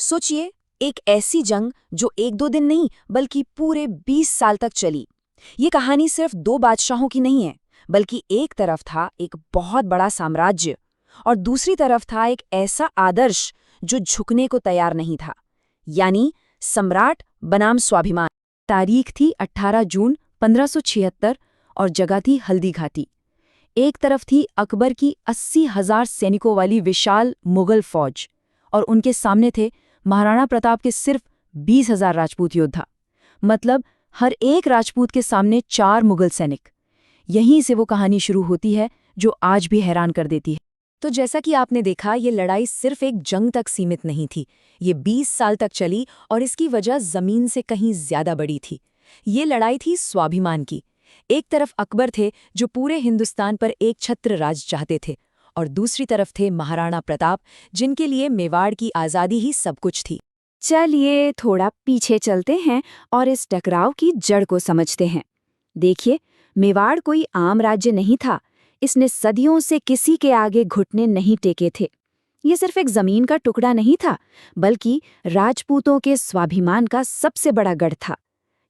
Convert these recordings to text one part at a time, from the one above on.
सोचिए, एक ऐसी जंग जो एक दो दिन नहीं बल्कि पूरे 20 साल तक चली। ये कहानी सिर्फ दो बादशाहों की नहीं है, बल्कि एक तरफ था एक बहुत बड़ा साम्राज्य और दूसरी तरफ था एक ऐसा आदर्श जो झुकने को तैयार नहीं था, यानी सम्राट बनाम स्वाभिमान। तारीख थी 18 जून 1576 और जगह थी हल्दी घाटी। एक तरफ थी अकबर की 80,000 सैनिकों वाली विशाल मुगल फौज और उनके सामने थे महाराणा प्रताप के सिर्फ 20,000 राजपूत योद्धा। मतलब हर एक राजपूत के सामने 4 मुगल सैनिक। यहीं से वो कहानी शुरू होती है जो आज भी हैरान कर देती है। तो जैसा कि आपने देखा, ये लड़ाई सिर्फ एक जंग तक सीमित नहीं थी। ये 20 साल तक चली और इसकी वजह जमीन से कहीं ज्यादा बड़ी थी। ये लड़ाई थी स्वाभिमान की। एक तरफ अकबर थे जो पूरे हिंदुस्तान पर एक छत्र राज चाहते थे, और दूसरी तरफ थे महाराणा प्रताप जिनके लिए मेवाड़ की आज़ादी ही सब कुछ थी। चलिए थोड़ा पीछे चलते हैं और इस टकराव की जड़ को समझते हैं। देखिए, मेवाड़ कोई आम राज्य नहीं था। इसने सदियों से किसी के आगे घुटने नहीं टेके थे। ये सिर्फ एक जमीन का टुकड़ा नहीं था, बल्कि राजपूतों के स्वाभिमान का सबसे बड़ा गढ़ था।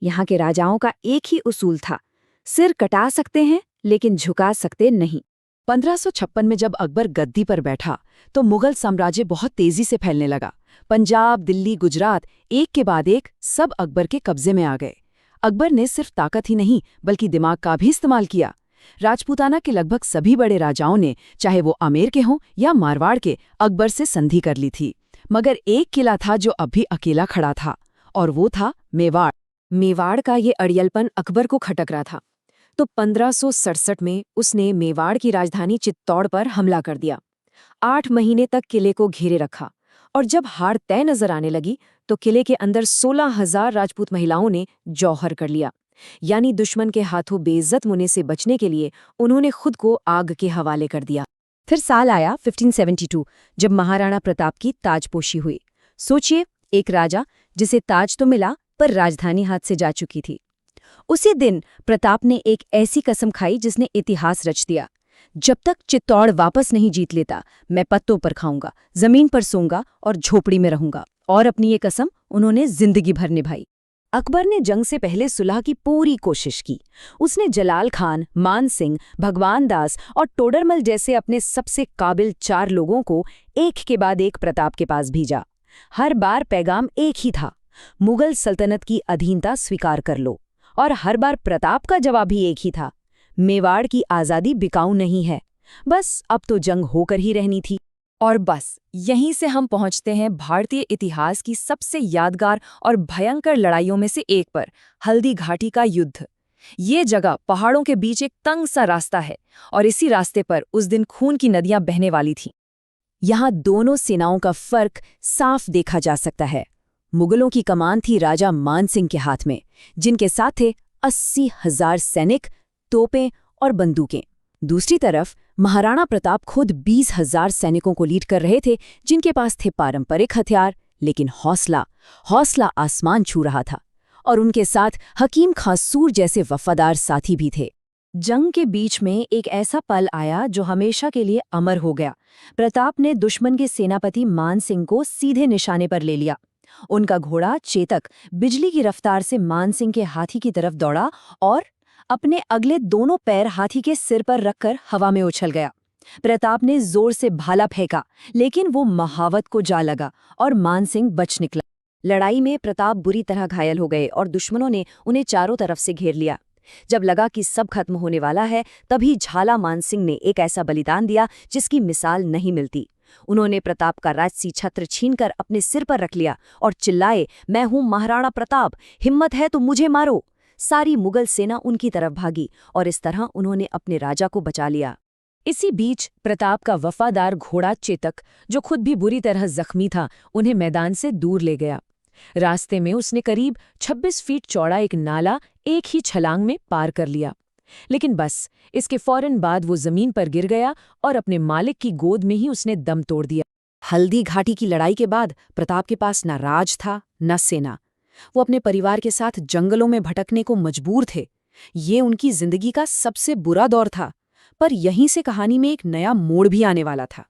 यहाँ के राजाओं का एक ही उसूल था, सिर कटा सकते हैं लेकिन झुका सकते नहीं। 1556 में जब अकबर गद्दी पर बैठा तो मुगल साम्राज्य बहुत तेजी से फैलने लगा। पंजाब, दिल्ली, गुजरात एक के बाद एक सब अकबर के कब्जे में आ गए। अकबर ने सिर्फ ताकत ही नहीं बल्कि दिमाग का भी इस्तेमाल किया। राजपूताना के लगभग सभी बड़े राजाओं ने, चाहे वो आमेर के हों या मारवाड़ के, अकबर से संधि कर ली थी। मगर एक किला था जो अब भी अकेला खड़ा था, और वो था मेवाड़। मेवाड़ का ये अड़ियलपन अकबर को खटक रहा था। तो 1567 में उसने मेवाड़ की राजधानी चित्तौड़ पर हमला कर दिया। 8 महीने तक किले को घेरे रखा, और जब हार तय नजर आने लगी तो किले के अंदर 16,000 राजपूत महिलाओं ने जौहर कर लिया। यानी दुश्मन के हाथों बेइज्जत होने से बचने के लिए उन्होंने खुद को आग के हवाले कर दिया। फिर साल आया 1572, जब महाराणा प्रताप की ताजपोशी हुई। सोचिए, एक राजा जिसे ताज तो मिला पर राजधानी हाथ से जा चुकी थी। उसी दिन प्रताप ने एक ऐसी कसम खाई जिसने इतिहास रच दिया। जब तक चित्तौड़ वापस नहीं जीत लेता, मैं पत्तों पर खाऊंगा, जमीन पर सोऊंगा और झोपड़ी में रहूंगा। और अपनी ये कसम उन्होंने जिंदगी भर निभाई। अकबर ने जंग से पहले सुलह की पूरी कोशिश की। उसने जलाल खान, मान सिंह, भगवान दास और टोडरमल जैसे अपने सबसे काबिल 4 लोगों को एक के बाद एक प्रताप के पास भेजा। हर बार पैगाम एक ही था, मुगल सल्तनत की अधीनता स्वीकार कर लो। और हर बार प्रताप का जवाब भी एक ही था, मेवाड़ की आज़ादी बिकाऊ नहीं है, बस अब तो जंग होकर ही रहनी थी। और बस यहीं से हम पहुंचते हैं भारतीय इतिहास की सबसे यादगार और भयंकर लड़ाइयों में से एक पर, हल्दी घाटी का युद्ध। ये जगह पहाड़ों के बीच एक तंग सा रास्ता है, और इसी रास्ते पर उस दिन खून की नदियां बहने वाली थीं। यहाँ दोनों सेनाओं का फर्क साफ देखा जा सकता है। मुगलों की कमान थी राजा मान सिंह के हाथ में, जिनके साथ थे 80,000 सैनिक, तोपें और बंदूकें। दूसरी तरफ महाराणा प्रताप खुद 20,000 सैनिकों को लीड कर रहे थे, जिनके पास थे पारंपरिक हथियार, लेकिन हौसला आसमान छू रहा था। और उनके साथ हकीम खां सूर जैसे वफादार साथी भी थे। जंग के बीच में एक ऐसा पल आया जो हमेशा के लिए अमर हो गया। प्रताप ने दुश्मन के सेनापति मान सिंह को सीधे निशाने पर ले लिया। उनका घोड़ा चेतक बिजली की रफ्तार से मान सिंह के हाथी की तरफ दौड़ा और अपने अगले दोनों पैर हाथी के सिर पर रखकर हवा में उछल गया। प्रताप ने जोर से भाला फेंका, लेकिन वो महावत को जा लगा और मान सिंह बच निकला। लड़ाई में प्रताप बुरी तरह घायल हो गए और दुश्मनों ने उन्हें चारों तरफ से घेर लिया। जब लगा कि सब खत्म होने वाला है, तभी झाला मान सिंह ने एक ऐसा बलिदान दिया जिसकी मिसाल नहीं मिलती। उन्होंने प्रताप का राजसी छत्र छीनकर अपने सिर पर रख लिया और चिल्लाए, मैं हूं महाराणा प्रताप, हिम्मत है तो मुझे मारो। सारी मुगल सेना उनकी तरफ भागी और इस तरह उन्होंने अपने राजा को बचा लिया। इसी बीच प्रताप का वफादार घोड़ा चेतक, जो खुद भी बुरी तरह जख्मी था, उन्हें मैदान से दूर ले गया। रास्ते में उसने करीब 26 फीट चौड़ा एक नाला एक ही छलांग में पार कर लिया। लेकिन बस इसके फौरन बाद वो जमीन पर गिर गया और अपने मालिक की गोद में ही उसने दम तोड़ दिया। हल्दी घाटी की लड़ाई के बाद प्रताप के पास न राज था न सेना। वो अपने परिवार के साथ जंगलों में भटकने को मजबूर थे। ये उनकी जिंदगी का सबसे बुरा दौर था। पर यहीं से कहानी में एक नया मोड़ भी आने वाला था।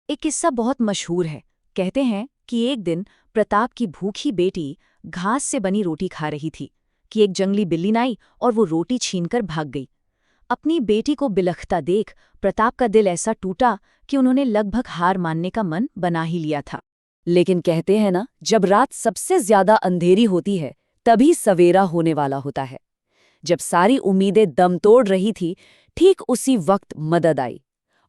एक किस्सा बहुत मशहूर है। कहते हैं कि एक दिन प्रताप की भूखी बेटी घास से बनी रोटी खा रही थी कि एक जंगली बिल्ली आई और वो रोटी छीनकर भाग गई। अपनी बेटी को बिलखता देख प्रताप का दिल ऐसा टूटा कि उन्होंने लगभग हार मानने का मन बना ही लिया था। लेकिन कहते हैं ना, जब रात सबसे ज्यादा अंधेरी होती है तभी सवेरा होने वाला होता है। जब सारी उम्मीदें दम तोड़ रही थी, ठीक उसी वक्त मदद आई।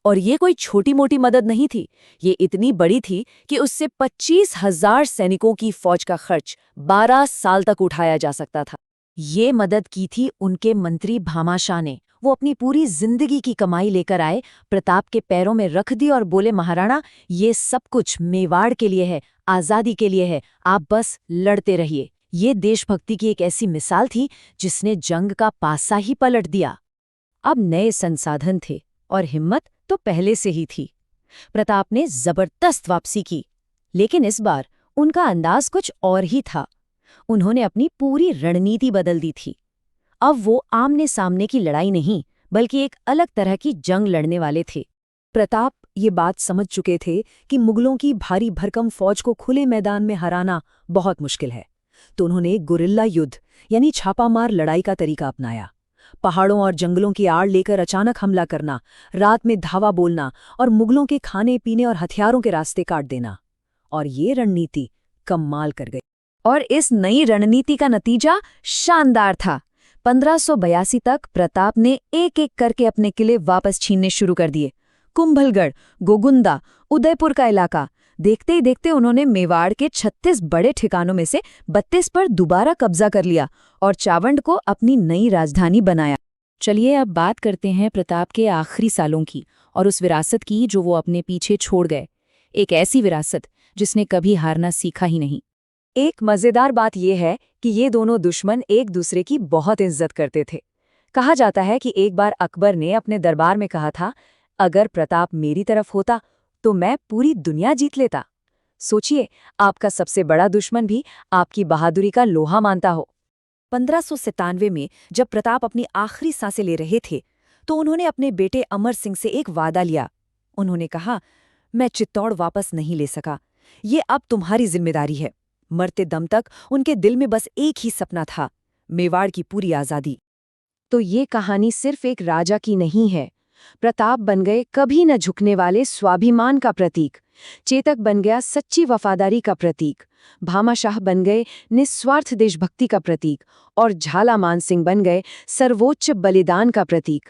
और ये कोई छोटी मोटी मदद नहीं थी, ये इतनी बड़ी थी कि उससे 25,000 सैनिकों की फौज का खर्च 12 साल तक उठाया जा सकता था। ये मदद की थी उनके मंत्री भामाशाह ने। वो अपनी पूरी जिंदगी की कमाई लेकर आए, प्रताप के पैरों में रख दी और बोले, महाराणा, ये सब कुछ मेवाड़ के लिए है, आज़ादी के लिए है, आप बस लड़ते रहिए। ये देशभक्ति की एक ऐसी मिसाल थी जिसने जंग का पासा ही पलट दिया। अब नए संसाधन थे और हिम्मत तो पहले से ही थी। प्रताप ने जबरदस्त वापसी की, लेकिन इस बार उनका अंदाज कुछ और ही था। उन्होंने अपनी पूरी रणनीति बदल दी थी। अब वो आमने सामने की लड़ाई नहीं, बल्कि एक अलग तरह की जंग लड़ने वाले थे। प्रताप ये बात समझ चुके थे कि मुगलों की भारी भरकम फौज को खुले मैदान में हराना बहुत मुश्किल है, तो उन्होंने गुरिल्ला युद्ध यानी छापामार लड़ाई का तरीका अपनाया। पहाड़ों और जंगलों की आड़ लेकर अचानक हमला करना, रात में धावा बोलना और मुगलों के खाने पीने और हथियारों के रास्ते काट देना। और ये रणनीति कमाल कर गई। और इस नई रणनीति का नतीजा शानदार था। 1582 तक प्रताप ने एक एक करके अपने किले वापस छीनने शुरू कर दिए। कुंभलगढ़, गोगुंदा, उदयपुर का इलाका, देखते ही देखते उन्होंने मेवाड़ के 36 बड़े ठिकानों में से 32 पर दोबारा कब्जा कर लिया और चावंड को अपनी नई राजधानी बनाया। चलिए अब बात करते हैं प्रताप के आखिरी सालों की और उस विरासत की जो वो अपने पीछे छोड़ गए। एक ऐसी विरासत जिसने कभी हारना सीखा ही नहीं। एक मजेदार बात यह है कि ये दोनों दुश्मन एक दूसरे की बहुत इज्जत करते थे। कहा जाता है कि एक बार अकबर ने अपने दरबार में कहा था, अगर प्रताप मेरी तरफ होता तो मैं पूरी दुनिया जीत लेता। सोचिए, आपका सबसे बड़ा दुश्मन भी आपकी बहादुरी का लोहा मानता हो। 1597 में जब प्रताप अपनी आखिरी सांसें ले रहे थे, तो उन्होंने अपने बेटे अमर सिंह से एक वादा लिया। उन्होंने कहा, मैं चित्तौड़ वापस नहीं ले सका, ये अब तुम्हारी जिम्मेदारी है। मरते दम तक उनके दिल में बस एक ही सपना था, मेवाड़ की पूरी आज़ादी। तो ये कहानी सिर्फ एक राजा की नहीं है। प्रताप बन गए कभी न झुकने वाले स्वाभिमान का प्रतीक, चेतक बन गया सच्ची वफादारी का प्रतीक, भामाशाह बन गए निस्वार्थ देशभक्ति का प्रतीक और झाला मान सिंह बन गए सर्वोच्च बलिदान का प्रतीक।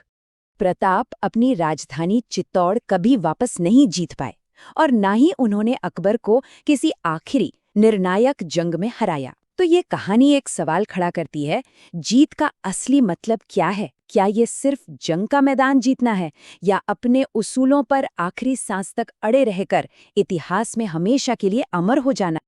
प्रताप अपनी राजधानी चित्तौड़ कभी वापस नहीं जीत पाए और न ही उन्होंने अकबर को किसी आखिरी निर्णायक जंग में हराया। तो ये कहानी एक सवाल खड़ा करती है, जीत का असली मतलब क्या है? क्या ये सिर्फ जंग का मैदान जीतना है या अपने उसूलों पर आखिरी सांस तक अड़े रहकर इतिहास में हमेशा के लिए अमर हो जाना?